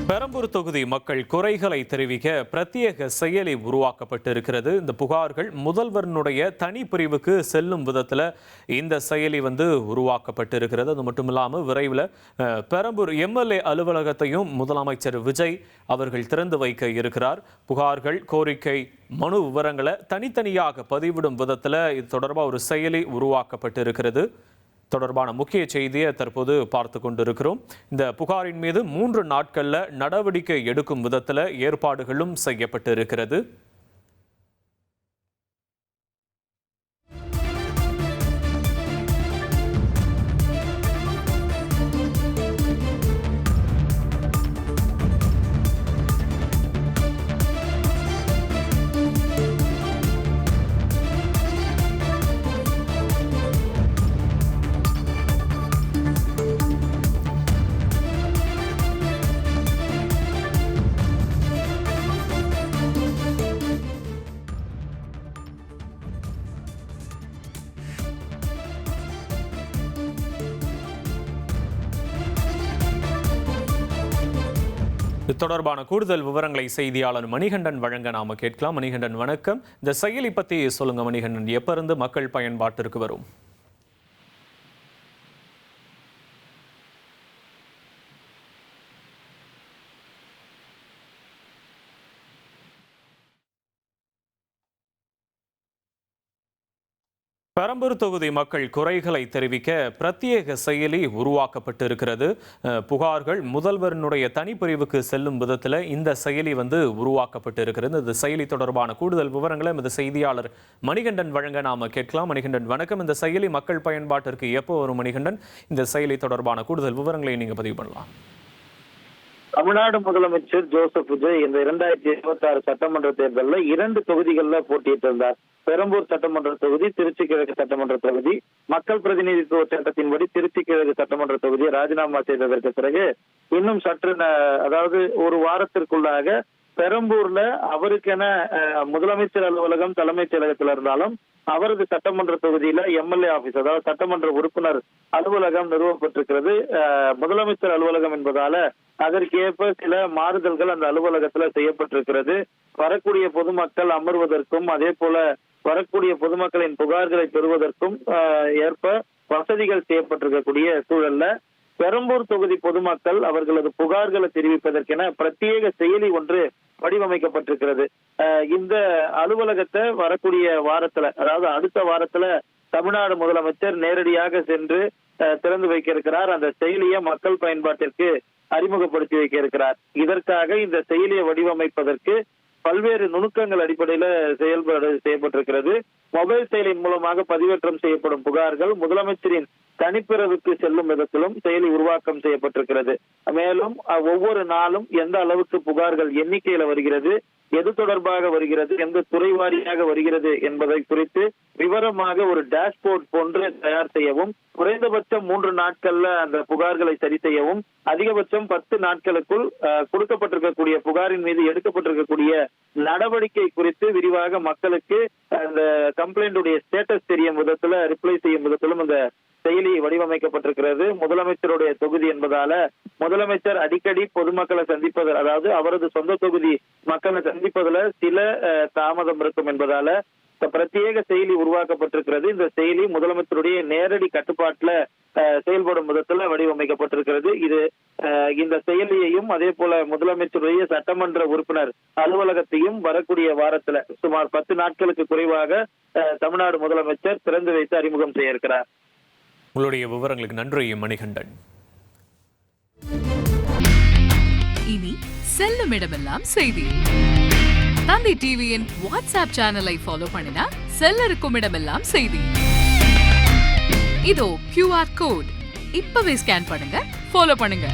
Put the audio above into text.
பெரம்பூர் தொகுதி மக்கள் குறைகளை தெரிவிக்க பிரத்யேக செயலி உருவாக்கப்பட்டிருக்கிறது. இந்த புகார்கள் முதல்வரினுடைய தனி பிரிவுக்கு செல்லும் விதத்தில் இந்த செயலி உருவாக்கப்பட்டிருக்கிறது. அது மட்டும் இல்லாமல் விரைவில் பெரம்பூர் எம்எல்ஏ அலுவலகத்தையும் முதலமைச்சர் விஜய் அவர்கள் திறந்து வைக்க இருக்கிறார். புகார்கள், கோரிக்கை, மனு விவரங்களை தனித்தனியாக பதிவிடும் விதத்தில் இது தொடர்பாக ஒரு செயலி உருவாக்கப்பட்டிருக்கிறது. தொடர்பான முக்கிய செய்தியை தற்போது பார்த்து கொண்டிருக்கிறோம். இந்த புகாரின் மீது 3 நாட்களில் நடவடிக்கை எடுக்கும் விதத்தில் ஏற்பாடுகளும் செய்யப்பட்டு இருக்கிறது. இது தொடர்பான கூடுதல் விவரங்களை செய்தியாளர் மணிகண்டன் வழங்க நாம கேட்கலாம். மணிகண்டன் வணக்கம். இந்த செயலி பத்தி சொல்லுங்க மணிகண்டன். எப்ப இருந்து மக்கள் பயன்பாட்டிற்கு வரும்? பெரம்பூர் தொகுதி மக்கள் குறைகளை தெரிவிக்க பிரத்யேக செயலி உருவாக்கப்பட்டிருக்கிறது. புகார்கள் முதல்வரினுடைய தனிப்பிரிவுக்கு செல்லும் விதத்தில் இந்த செயலி உருவாக்கப்பட்டிருக்கிறது. இந்த செயலி தொடர்பான கூடுதல் விவரங்களை இந்த செய்தியாளர் மணிகண்டன் வழங்க நாம கேட்கலாம். மணிகண்டன் வணக்கம். இந்த செயலி மக்கள் பயன்பாட்டிற்கு எப்போ வரும் மணிகண்டன்? இந்த செயலி தொடர்பான கூடுதல் விவரங்களை நீங்க பதிவு பண்ணலாம். தமிழ்நாடு முதலமைச்சர் ஜோசப் விஜய் இந்த 2026 சட்டமன்ற தேர்தலில் 2 தொகுதிகளில் போட்டியிட்டு இருந்தார். பெரம்பூர் சட்டமன்ற தொகுதி, திருச்சி கிழக்கு சட்டமன்ற தொகுதி. மக்கள் பிரதிநிதித்துவ சட்டத்தின்படி திருச்சி கிழக்கு சட்டமன்ற தொகுதியை ராஜினாமா செய்ததற்கு பிறகு இன்னும் சற்று அதாவது ஒரு வாரத்திற்குள்ளாக பெரம்பூர்ல அவருக்கென முதலமைச்சர் அலுவலகம் தலைமைச் செயலகத்தில் இருந்தாலும் அவரது சட்டமன்ற தொகுதியில எம்எல்ஏ ஆபீஸ், அதாவது சட்டமன்ற உறுப்பினர் அலுவலகம் நிறுவப்பட்டிருக்கிறது. முதலமைச்சர் அலுவலகம் என்பதால அதற்கேற்ப சில மாறுதல்கள் அந்த அலுவலகத்துல செய்யப்பட்டிருக்கிறது. வரக்கூடிய பொதுமக்கள் அமர்வதற்கும் அதே போல வரக்கூடிய பொதுமக்களின் புகார்களை பெறுவதற்கும் ஏற்ப வசதிகள் செய்யப்பட்டிருக்கக்கூடிய சூழல்ல பெரம்பூர் தொகுதி பொதுமக்கள் அவர்களது புகார்களை தெரிவிப்பதற்கென பிரத்யேக செயலி ஒன்று வடிவமைக்கப்பட்டிருக்கிறது. இந்த அலுவலகத்தை வரக்கூடிய வாரத்துல, அதாவது அடுத்த வாரத்துல தமிழ்நாடு முதலமைச்சர் நேரடியாக சென்று திறந்து வைக்க இருக்கிறார். அந்த செயலியை மக்கள் பயன்பாட்டிற்கு அறிமுகப்படுத்தி வைக்க இருக்கிறார். இதற்காக இந்த செயலியை வடிவமைப்பதற்கு பல்வேறு நுணுக்கங்கள் அடிப்படையில செயல்பாடு செய்யப்பட்டிருக்கிறது. மொபைல் செயலியின் மூலமாக பதிவேற்றம் செய்யப்படும் புகார்கள் முதலமைச்சரின் தனிப்பிரிவுக்கு செல்லும் விதத்திலும் செயலி உருவாக்கம் செய்யப்பட்டிருக்கிறது. மேலும் ஒவ்வொரு நாளும் எந்த அளவுக்கு புகார்கள் எண்ணிக்கையில வருகிறது, எது தொடர்பாக வருகிறது, எந்த துறை வாரியாக வருகிறது என்பதை குறித்து விவரமாக ஒரு டேஷ்போர்ட் போன்று தயார் செய்யவும், குறைந்தபட்சம் 3 நாட்கள்ல அந்த புகார்களை சரி செய்யவும், அதிகபட்சம் 10 நாட்களுக்குள் கொடுக்கப்பட்டிருக்கக்கூடிய புகாரின் மீது எடுக்கப்பட்டிருக்கக்கூடிய நடவடிக்கை குறித்து விரிவாக மக்களுக்கு அந்த கம்ப்ளைண்டுடைய ஸ்டேட்டஸ் தெரியும் விதத்துல ரிப்ளை செய்யும் விதத்திலும் இந்த செயலி வடிவமைக்கப்பட்டிருக்கிறது. முதலமைச்சருடைய தொகுதி என்பதால முதலமைச்சர் அடிக்கடி பொதுமக்களை சந்திப்பதில், அதாவது அவரது சொந்த தொகுதி மக்களை சந்திப்பதில் சில தாமதம் இருக்கும் என்பதால பிரத்யேக செயலி உருவாக்கப்பட்டிருக்கிறது. இந்த செயலி முதலமைச்சருடைய நேரடி கட்டுப்பாட்டுல செயல்படும் விதத்துல வடிவமைக்கப்பட்டிருக்கிறது. இந்த செயலியையும் அதே போல முதலமைச்சருடைய சட்டமன்ற உறுப்பினர் அலுவலகத்தையும் வரக்கூடிய வாரத்துல சுமார் 10 நாட்களுக்கு குறைவாக தமிழ்நாடு முதலமைச்சர் திறந்து வைத்து அறிமுகம் செய்ய இருக்கிறார். உங்களுடைய விவரங்களுக்கு நன்றி மணிகண்டன். இனி செல்லும் இடமெல்லாம் செய்தி. தந்தி டிவியின் வாட்ஸ்அப் சேனலை ஃபாலோ பண்ணினா செல்ல இருக்கும் இடமெல்லாம் செய்தி. இதோ QR கோட் இப்பவே ஸ்கேன் பண்ணுங்க, ஃபாலோ பண்ணுங்க.